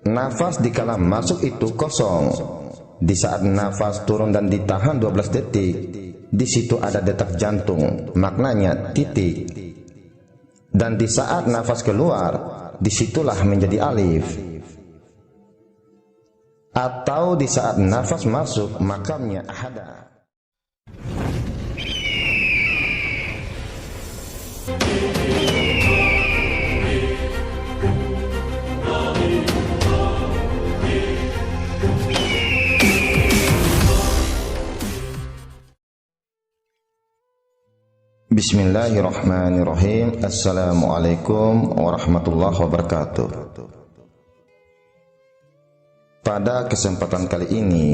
Nafas dikala masuk itu kosong. Di saat nafas turun dan ditahan 12 detik, di situ ada detak jantung, maknanya titik. Dan di saat nafas keluar, disitulah menjadi alif. Atau di saat nafas masuk, makamnya ahada. Bismillahirrahmanirrahim. Assalamualaikum warahmatullahi wabarakatuh. Pada kesempatan kali ini,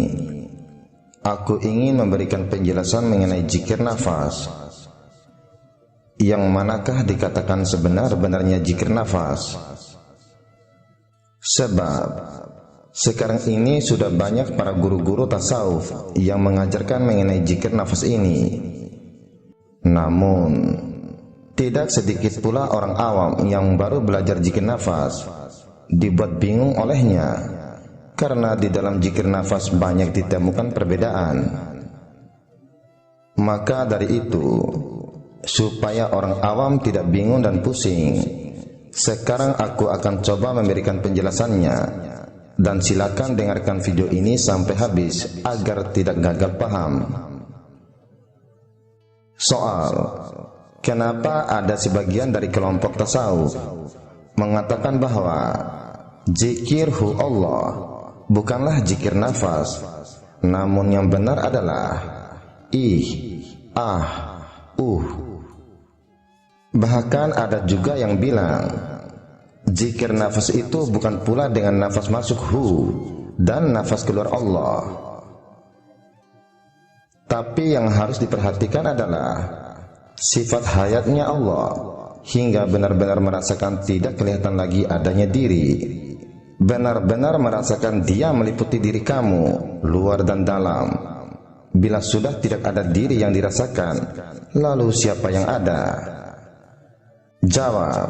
aku ingin memberikan penjelasan mengenai zikir nafas. Yang manakah dikatakan sebenar-benarnya zikir nafas? Sebab sekarang ini sudah banyak para guru-guru tasawuf yang mengajarkan mengenai zikir nafas ini. Namun, tidak sedikit pula orang awam yang baru belajar zikir nafas dibuat bingung olehnya, karena di dalam zikir nafas banyak ditemukan perbedaan. Maka dari itu, supaya orang awam tidak bingung dan pusing, sekarang aku akan coba memberikan penjelasannya, dan silakan dengarkan video ini sampai habis agar tidak gagal paham. Soal, kenapa ada sebagian dari kelompok tasawuf mengatakan bahwa zikir hu Allah bukanlah zikir nafas, namun yang benar adalah ih, ah, Bahkan ada juga yang bilang zikir nafas itu bukan pula dengan nafas masuk hu dan nafas keluar Allah. Tapi yang harus diperhatikan adalah sifat hayatnya Allah, hingga benar-benar merasakan tidak kelihatan lagi adanya diri. Benar-benar merasakan Dia meliputi diri kamu, luar dan dalam. Bila sudah tidak ada diri yang dirasakan, lalu siapa yang ada? Jawab,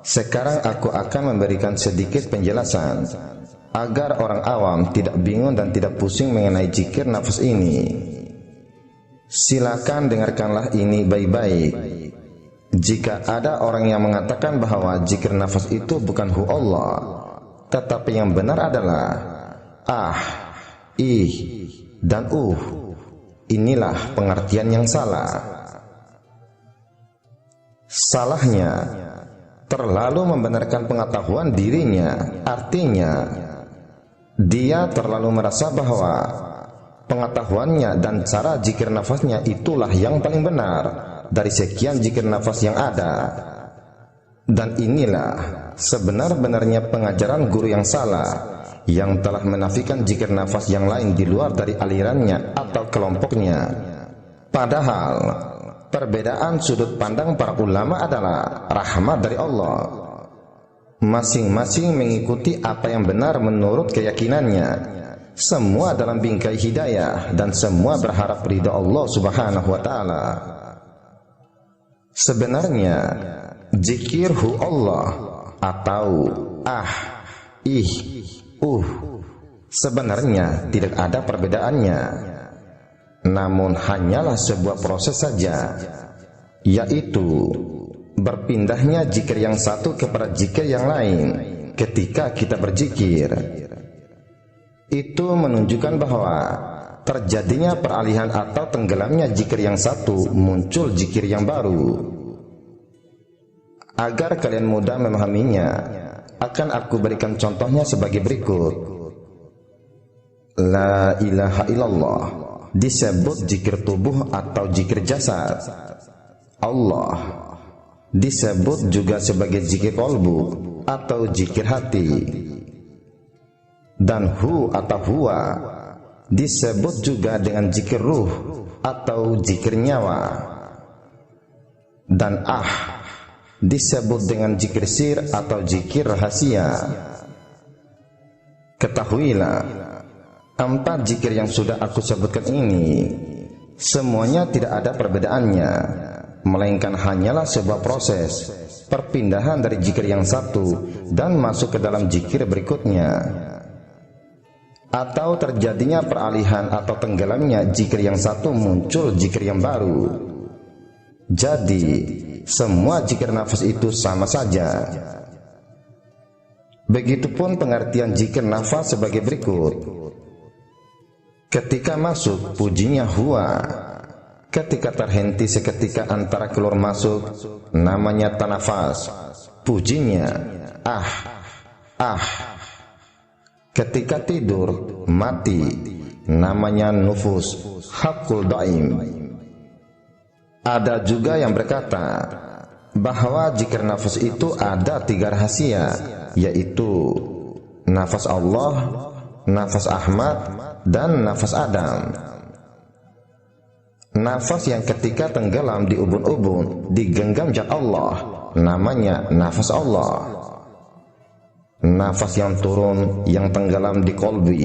sekarang aku akan memberikan sedikit penjelasan agar orang awam tidak bingung dan tidak pusing mengenai zikir nafas ini. Silakan dengarkanlah ini baik-baik. Jika ada orang yang mengatakan bahwa zikir nafas itu bukan hu Allah, tetapi yang benar adalah ah, ih, dan inilah pengertian yang salah. Salahnya, terlalu membenarkan pengetahuan dirinya. Artinya, dia terlalu merasa bahwa pengetahuannya dan cara zikir nafasnya itulah yang paling benar dari sekian zikir nafas yang ada. Dan inilah sebenar-benarnya pengajaran guru yang salah, yang telah menafikan zikir nafas yang lain di luar dari alirannya atau kelompoknya. Padahal perbedaan sudut pandang para ulama adalah rahmat dari Allah. Masing-masing mengikuti apa yang benar menurut keyakinannya. Semua dalam bingkai hidayah dan semua berharap ridha Allah Subhanahu wa taala. Sebenarnya zikir hu Allah atau ah, ih, sebenarnya tidak ada perbedaannya. Namun hanyalah sebuah proses saja, yaitu berpindahnya zikir yang satu kepada zikir yang lain ketika kita berzikir. Itu menunjukkan bahwa terjadinya peralihan atau tenggelamnya zikir yang satu, muncul zikir yang baru. Agar kalian mudah memahaminya, akan aku berikan contohnya sebagai berikut. La ilaha illallah disebut zikir tubuh atau zikir jasad. Allah disebut juga sebagai zikir qalbu atau zikir hati. Dan hu atau huwa disebut juga dengan zikir ruh atau zikir nyawa. Dan disebut dengan zikir sir atau zikir rahasia. Ketahuilah, 4 zikir yang sudah aku sebutkan ini semuanya tidak ada perbedaannya. melainkan hanyalah sebuah proses perpindahan dari zikir yang satu dan masuk ke dalam zikir berikutnya, atau terjadinya peralihan atau tenggelamnya zikir yang satu muncul zikir yang baru. Jadi semua zikir nafas itu sama saja. Begitupun pengertian zikir nafas sebagai berikut. Ketika masuk, pujinya huwa. Ketika terhenti seketika antara keluar masuk, namanya tanafas, pujinya ah. Ketika tidur, mati, namanya nufus, hakul daim. Ada juga yang berkata bahwa zikir nafas itu ada 3 rahasia, yaitu nafas Allah, nafas Ahmad, dan nafas Adam. Nafas yang ketika tenggelam di ubun-ubun digenggam zat Allah, namanya nafas Allah. Nafas yang turun yang tenggelam di kolbi,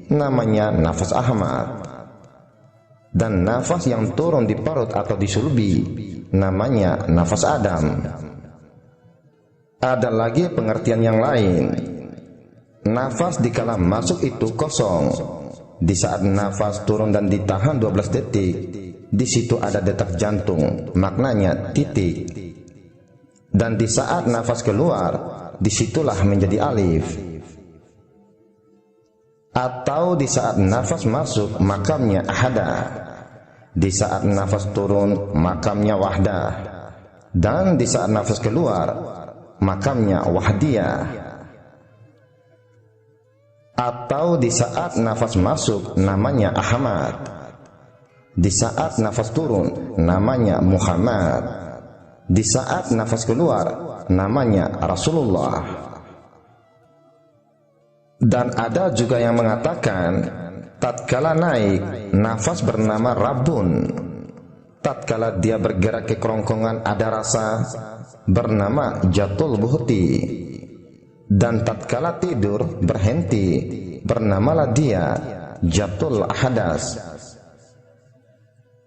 namanya nafas Ahmad. Dan nafas yang turun di parut atau di sulbi, namanya nafas Adam. Ada lagi pengertian yang lain. Nafas dikala masuk itu kosong. Di saat nafas turun dan ditahan 12 detik, di situ ada detak jantung, maknanya titik. Dan di saat nafas keluar, disitulah menjadi alif. Atau di saat nafas masuk, makamnya ahada. Di saat nafas turun, makamnya wahdah. Dan di saat nafas keluar, makamnya wahdiyah. Atau di saat nafas masuk, namanya Ahmad. Di saat nafas turun, namanya Muhammad. Di saat nafas keluar, namanya Rasulullah. Dan ada juga yang mengatakan tatkala naik, nafas bernama Rabbun. Tatkala dia bergerak ke kerongkongan ada rasa, bernama Jatul Buhti. Dan tatkala tidur berhenti, bernamalah dia Jatul Ahadas.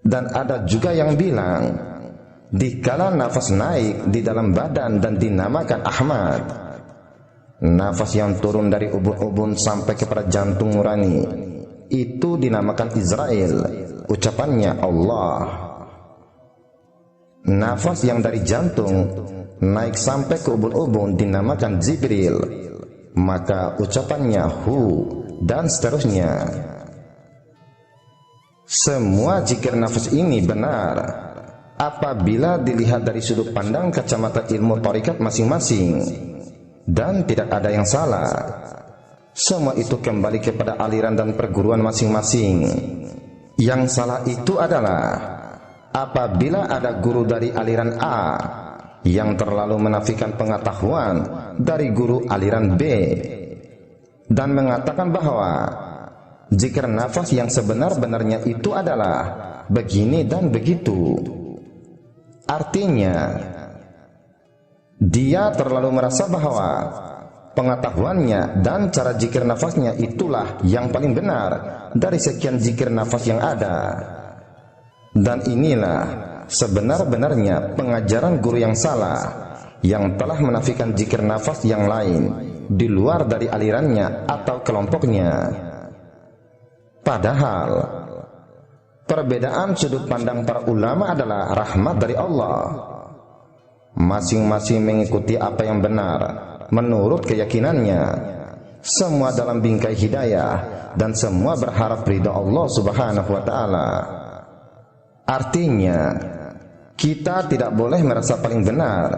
Dan ada juga yang bilang dikala nafas naik di dalam badan dan dinamakan Ahmad. Nafas yang turun dari ubun-ubun sampai kepada jantung nurani, itu dinamakan Israel, ucapannya Allah. Nafas yang dari jantung naik sampai ke ubun-ubun dinamakan Jibril, maka ucapannya Hu, dan seterusnya. Semua zikir nafas ini benar apabila dilihat dari sudut pandang kacamata ilmu thariqat masing-masing, dan tidak ada yang salah. Semua itu kembali kepada aliran dan perguruan masing-masing. Yang salah itu adalah apabila ada guru dari aliran A yang terlalu menafikan pengetahuan dari guru aliran B dan mengatakan bahwa zikir nafas yang sebenar-benarnya itu adalah begini dan begitu. Artinya dia terlalu merasa bahwa pengetahuannya dan cara zikir nafasnya itulah yang paling benar dari sekian zikir nafas yang ada. Dan inilah sebenar-benarnya pengajaran guru yang salah, yang telah menafikan zikir nafas yang lain di luar dari alirannya atau kelompoknya. Padahal perbedaan sudut pandang para ulama adalah rahmat dari Allah. Masing-masing mengikuti apa yang benar menurut keyakinannya, semua dalam bingkai hidayah, dan semua berharap ridha Allah Subhanahu wa ta'ala. Artinya kita tidak boleh merasa paling benar.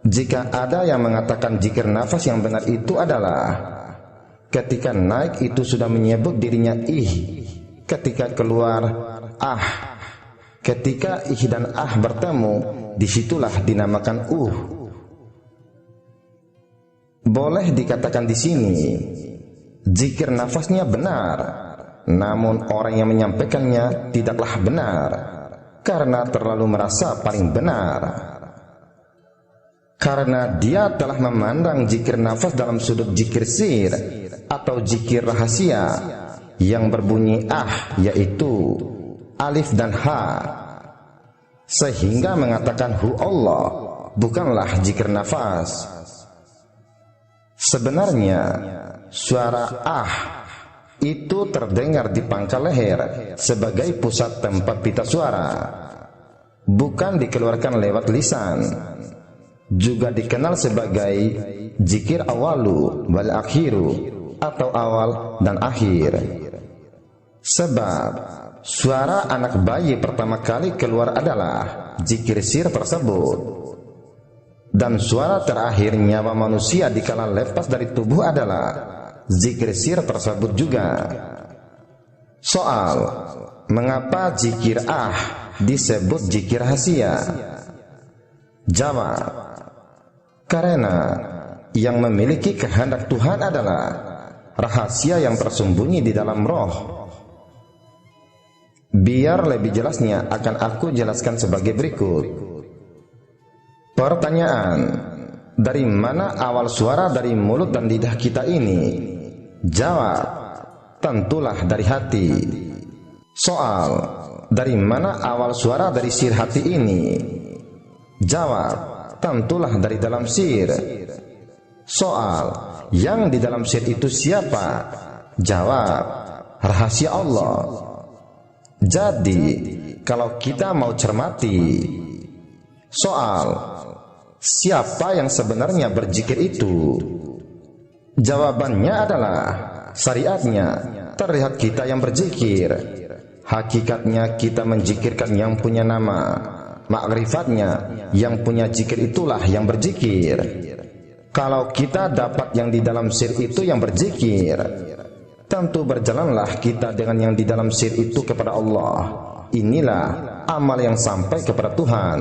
Jika ada yang mengatakan zikir nafas yang benar itu adalah ketika naik itu sudah menyebut dirinya ih, ketika keluar ah, ketika ih dan ah bertemu, disitulah dinamakan Boleh dikatakan di sini zikir nafasnya benar, namun orang yang menyampaikannya tidaklah benar karena terlalu merasa paling benar. Karena dia telah memandang zikir nafas dalam sudut zikir sir atau zikir rahasia yang berbunyi ah, yaitu alif dan ha. sehingga mengatakan hu Allah bukanlah zikir nafas. Sebenarnya suara ah itu terdengar di pangkal leher sebagai pusat tempat pita suara, bukan dikeluarkan lewat lisan. Juga dikenal sebagai zikir awalu wal akhiru, atau awal dan akhir. Sebab suara anak bayi pertama kali keluar adalah zikir sir tersebut, dan suara terakhir nyawa manusia dikala lepas dari tubuh adalah zikir sir tersebut juga. Soal mengapa zikir ah disebut zikir rahasia? Jawab, karena yang memiliki kehendak Tuhan adalah rahasia yang tersembunyi di dalam roh. Biar lebih jelasnya akan aku jelaskan sebagai berikut. Pertanyaan, dari mana awal suara dari mulut dan lidah kita ini? Jawab, tentulah dari hati. Soal, dari mana awal suara dari sir hati ini? Jawab, tentulah dari dalam sir. Soal, yang di dalam sir itu siapa? Jawab, rahasia Allah. Jadi, kalau kita mau cermati soal siapa yang sebenarnya berzikir itu, jawabannya adalah syariatnya terlihat kita yang berzikir. Hakikatnya kita menzikirkan yang punya nama, makrifatnya yang punya zikir itulah yang berzikir. Kalau kita dapat yang di dalam sir itu yang berzikir, tentu berjalanlah kita dengan yang di dalam sir itu kepada Allah. Inilah amal yang sampai kepada Tuhan.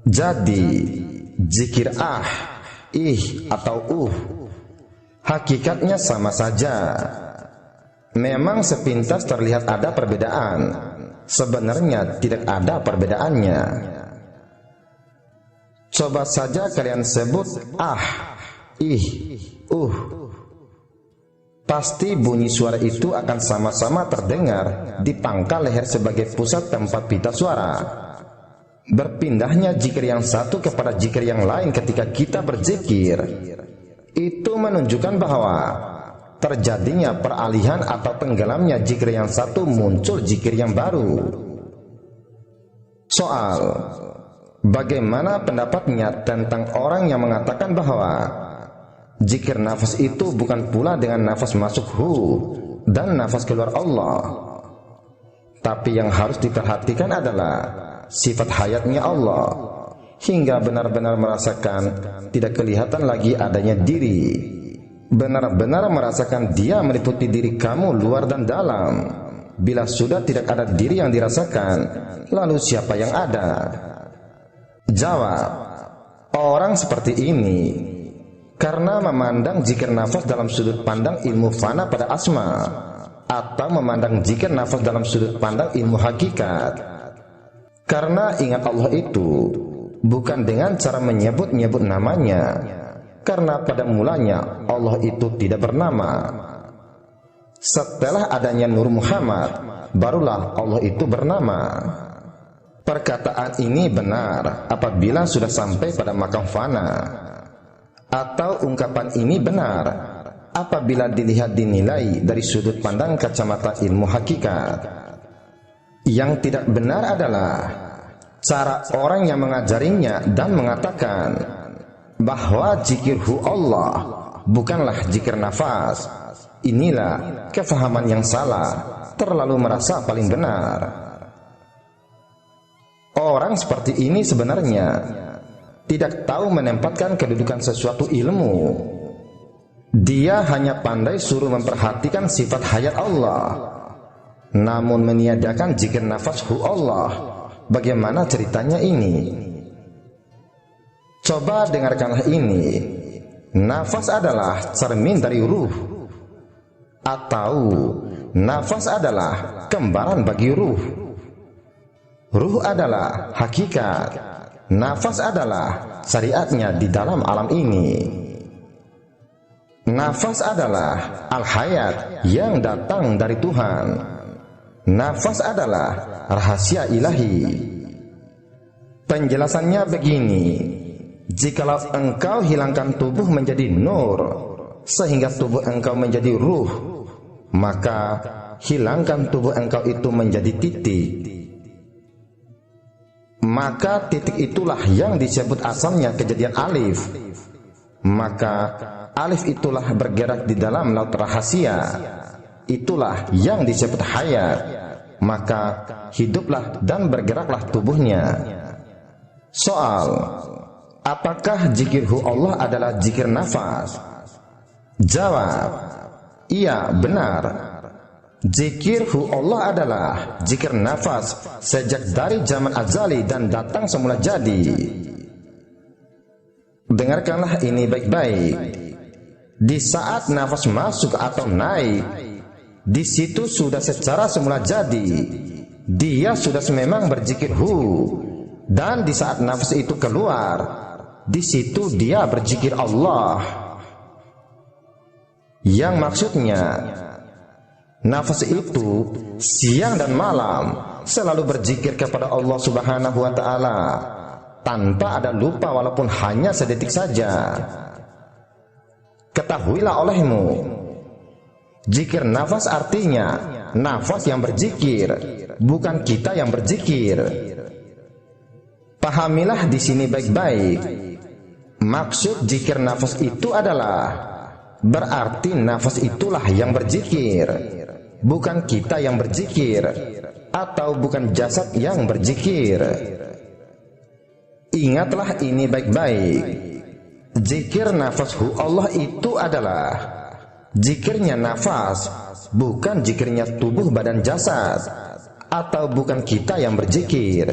Jadi zikir ah, ih atau hakikatnya sama saja. Memang sepintas terlihat ada perbedaan, sebenarnya tidak ada perbedaannya. Coba saja kalian sebut ah, ih, pasti bunyi suara itu akan sama-sama terdengar di pangkal leher sebagai pusat tempat pita suara. Berpindahnya zikir yang satu kepada zikir yang lain ketika kita berzikir, itu menunjukkan bahwa terjadinya peralihan atau tenggelamnya zikir yang satu, muncul zikir yang baru. Soal, bagaimana pendapatnya tentang orang yang mengatakan bahwa zikir nafas itu bukan pula dengan nafas masuk hu dan nafas keluar Allah, tapi yang harus diperhatikan adalah sifat hayatnya Allah, hingga benar-benar merasakan tidak kelihatan lagi adanya diri, benar-benar merasakan dia meliputi diri kamu luar dan dalam. Bila sudah tidak ada diri yang dirasakan, lalu siapa yang ada? Jawab, orang seperti ini karena memandang zikir nafas dalam sudut pandang ilmu fana pada asma, atau memandang zikir nafas dalam sudut pandang ilmu hakikat. Karena ingat Allah itu bukan dengan cara menyebut-nyebut namanya, karena pada mulanya Allah itu tidak bernama. Setelah adanya Nur Muhammad, barulah Allah itu bernama. Perkataan ini benar apabila sudah sampai pada makam fana, atau ungkapan ini benar apabila dilihat dinilai dari sudut pandang kacamata ilmu hakikat. Yang tidak benar adalah cara orang yang mengajarinya dan mengatakan bahwa zikirhu Allah bukanlah zikir nafas. Inilah kefahaman yang salah, terlalu merasa paling benar. Orang seperti ini sebenarnya tidak tahu menempatkan kedudukan sesuatu ilmu. Dia hanya pandai suruh memperhatikan sifat hayat Allah, namun meniadakan zikir nafashu Allah. Bagaimana ceritanya ini? Coba dengarkanlah ini. Nafas adalah cermin dari ruh, atau nafas adalah kembaran bagi ruh. Ruh adalah hakikat, nafas adalah syariatnya di dalam alam ini. Nafas adalah al-hayat yang datang dari Tuhan. Nafas adalah rahasia ilahi. Penjelasannya begini, jikalau engkau hilangkan tubuh menjadi nur, sehingga tubuh engkau menjadi ruh, maka hilangkan tubuh engkau itu menjadi titik. Maka titik itulah yang disebut asalnya kejadian alif. Maka alif itulah bergerak di dalam laut rahasia. Itulah yang disebut hayat. Maka hiduplah dan bergeraklah tubuhnya. Soal, apakah zikirhu Allah adalah zikir nafas? Jawab, iya benar. Zikirhu Allah adalah zikir nafas sejak dari zaman azali dan datang semula jadi. Dengarkanlah ini baik-baik. Di saat nafas masuk atau naik, di situ sudah secara semula jadi. Dia sudah memang berzikirhu. Dan di saat nafas itu keluar, di situ dia berzikir Allah. Yang maksudnya, nafas itu siang dan malam selalu berzikir kepada Allah Subhanahu wa Ta'ala, tanpa ada lupa walaupun hanya sedetik saja. Ketahuilah olehmu, zikir nafas artinya nafas yang berzikir, bukan kita yang berzikir. Pahamilah di sini baik-baik. Maksud zikir nafas itu adalah berarti nafas itulah yang berzikir, bukan kita yang berzikir, atau bukan jasad yang berzikir. Ingatlah ini baik-baik. Zikir nafashu Allah itu adalah zikirnya nafas, bukan zikirnya tubuh badan jasad, atau bukan kita yang berzikir.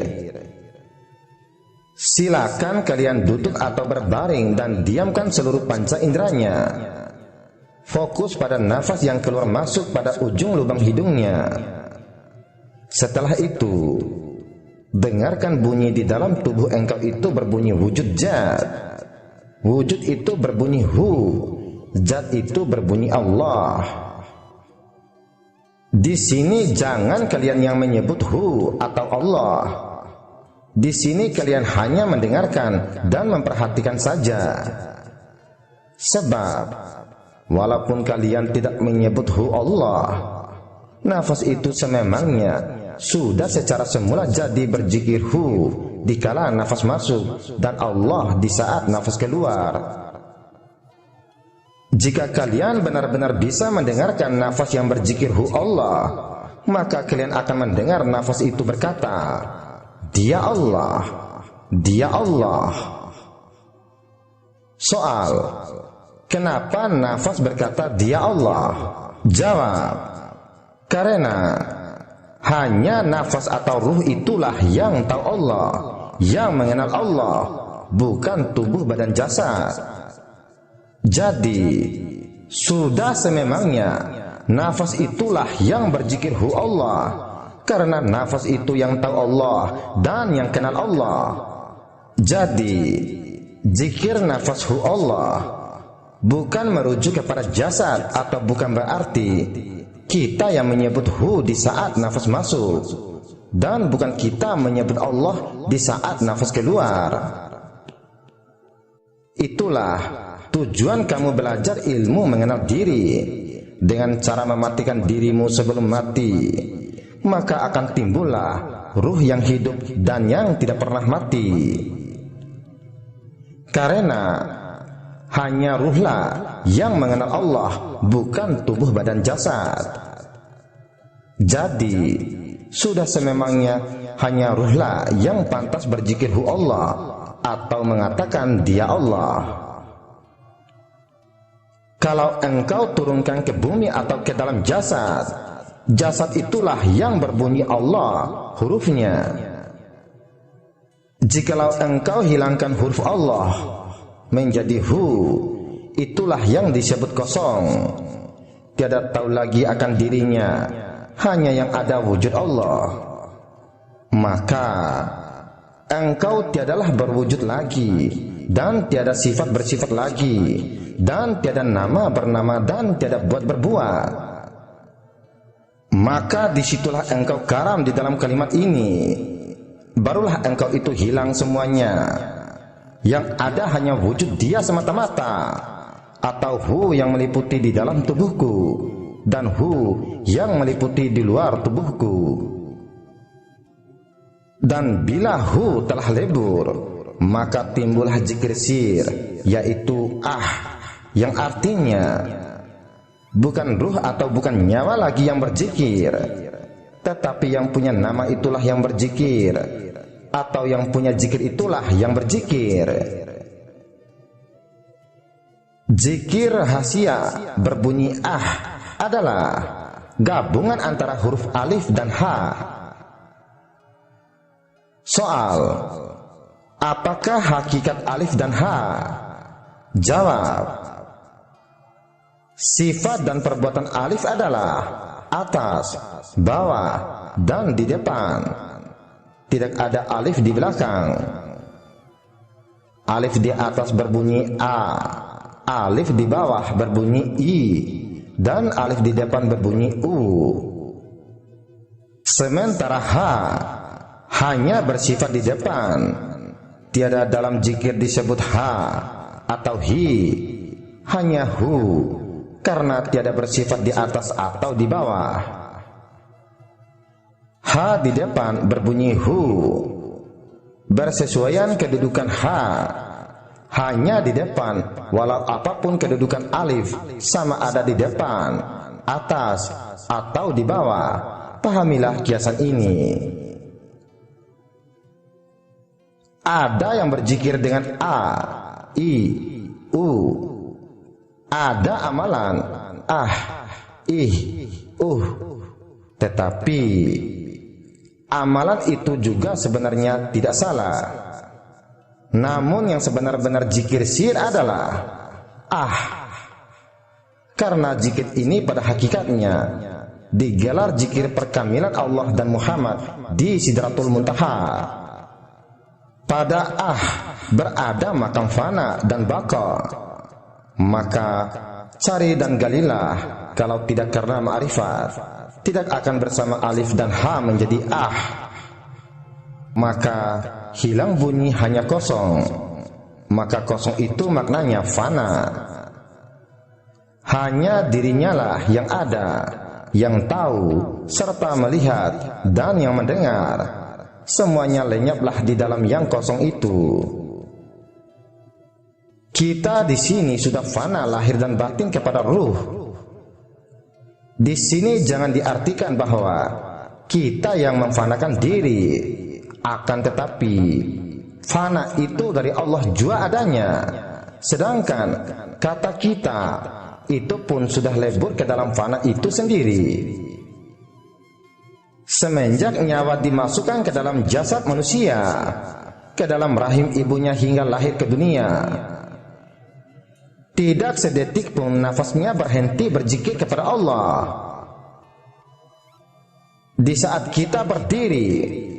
Silakan kalian duduk atau berbaring dan diamkan seluruh panca inderanya. Fokus pada nafas yang keluar masuk pada ujung lubang hidungnya. Setelah itu, dengarkan bunyi di dalam tubuh engkau itu berbunyi wujud zat. Wujud itu berbunyi hu. Zat itu berbunyi Allah. Di sini jangan kalian yang menyebut hu atau Allah. Di sini kalian hanya mendengarkan dan memperhatikan saja. Sebab walaupun kalian tidak menyebut hu Allah, nafas itu sememangnya sudah secara semula jadi berzikir hu dikala nafas masuk dan Allah di saat nafas keluar. Jika kalian benar-benar bisa mendengarkan nafas yang berzikir hu Allah, maka kalian akan mendengar nafas itu berkata, Dia Allah, Dia Allah. Soal, kenapa nafas berkata Dia Allah? Jawab, karena hanya nafas atau ruh itulah yang tahu Allah, yang mengenal Allah, bukan tubuh badan jasad. Jadi, sudah sememangnya nafas itulah yang berzikirhu Allah, karena nafas itu yang tahu Allah dan yang kenal Allah. Jadi, zikir nafashu Allah bukan merujuk kepada jasad atau bukan berarti kita yang menyebut hu di saat nafas masuk dan bukan kita menyebut Allah di saat nafas keluar. Itulah tujuan kamu belajar ilmu mengenal diri dengan cara mematikan dirimu sebelum mati. Maka akan timbullah ruh yang hidup dan yang tidak pernah mati. Karena hanya ruhlah yang mengenal Allah, bukan tubuh badan jasad. Jadi, sudah sememangnya hanya ruhlah yang pantas berzikirhu Allah atau mengatakan Dia Allah. Kalau engkau turunkan ke bumi atau ke dalam jasad, jasad itulah yang berbunyi Allah hurufnya. Jikalau engkau hilangkan huruf Allah menjadi hu, itulah yang disebut kosong. Tiada tahu lagi akan dirinya, hanya yang ada wujud Allah. Maka engkau tiadalah berwujud lagi, dan tiada sifat bersifat lagi, dan tiada nama bernama, dan tiada buat berbuat. Maka disitulah engkau karam di dalam kalimat ini. barulah engkau itu hilang semuanya. Yang ada hanya wujud Dia semata-mata, atau Hu yang meliputi di dalam tubuhku dan Hu yang meliputi di luar tubuhku. Dan bila Hu telah lebur, maka timbullah zikir sir, yaitu yang artinya bukan ruh atau bukan nyawa lagi yang berzikir, tetapi yang punya nama itulah yang berzikir, atau yang punya zikir itulah yang berzikir. Zikir rahasia berbunyi adalah gabungan antara huruf alif dan ha. Soal: apakah hakikat alif dan ha? Jawab: sifat dan perbuatan alif adalah atas, bawah, dan di depan. Tidak ada alif di belakang. Alif di atas berbunyi a, alif di bawah berbunyi i, dan alif di depan berbunyi u. Sementara ha hanya bersifat di depan. Tiada dalam zikir disebut ha atau hi, hanya hu, karena tiada bersifat di atas atau di bawah. Ha di depan berbunyi hu, bersesuaian kedudukan ha hanya di depan, walau apapun kedudukan alif, sama ada di depan, atas, atau di bawah. Pahamilah kiasan ini. Ada yang berzikir dengan a, i, u. Ada amalan ih, tetapi amalan itu juga sebenarnya tidak salah. Namun yang sebenar-benar zikir sir adalah karena zikir ini pada hakikatnya digelar zikir perkamilan Allah dan Muhammad di Sidratul Muntaha. Pada berada makam fana dan baka. Maka cari dan galilah, kalau tidak karena ma'rifat, tidak akan bersama alif dan ha menjadi maka hilang bunyi, hanya kosong. Maka kosong itu maknanya fana. Hanya dirinya lah yang ada, yang tahu, serta melihat, dan yang mendengar. Semuanya lenyaplah di dalam yang kosong itu. Kita di sini sudah fana lahir dan batin kepada ruh. Di sini jangan diartikan bahwa kita yang memfanakan diri. Akan tetapi fana itu dari Allah jua adanya. Sedangkan kata kita itu pun sudah lebur ke dalam fana itu sendiri. Semenjak nyawa dimasukkan ke dalam jasad manusia, ke dalam rahim ibunya hingga lahir ke dunia, tidak sedetik pun nafasnya berhenti berzikir kepada Allah. Di saat kita berdiri,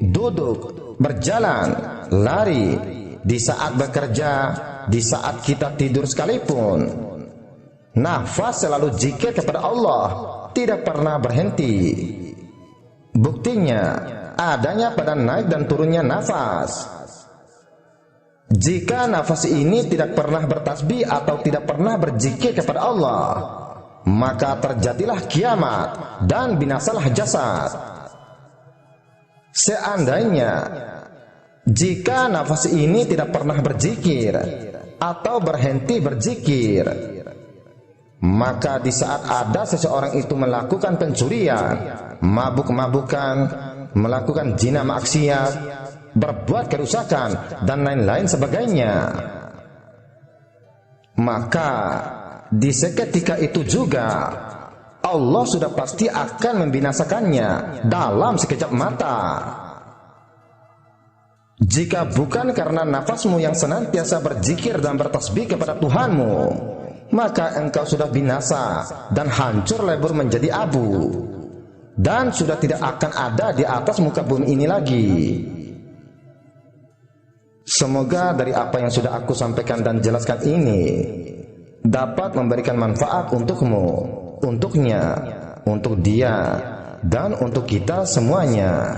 duduk, berjalan, lari, di saat bekerja, di saat kita tidur sekalipun, nafas selalu zikir kepada Allah, tidak pernah berhenti. Buktinya adanya pada naik dan turunnya nafas. Jika nafas ini tidak pernah bertasbih atau tidak pernah berzikir kepada Allah, maka terjadilah kiamat dan binasalah jasad. Seandainya jika nafas ini tidak pernah berzikir atau berhenti berzikir, maka di saat ada seseorang itu melakukan pencurian, mabuk-mabukan, melakukan zina maksiat, berbuat kerusakan, dan lain-lain sebagainya, maka di seketika itu juga Allah sudah pasti akan membinasakannya dalam sekejap mata. Jika bukan karena nafasmu yang senantiasa berzikir dan bertasbih kepada Tuhanmu, maka engkau sudah binasa dan hancur lebur menjadi abu, dan sudah tidak akan ada di atas muka bumi ini lagi. Semoga dari apa yang sudah aku sampaikan dan jelaskan ini dapat memberikan manfaat untukmu, untuknya, untuk dia, dan untuk kita semuanya.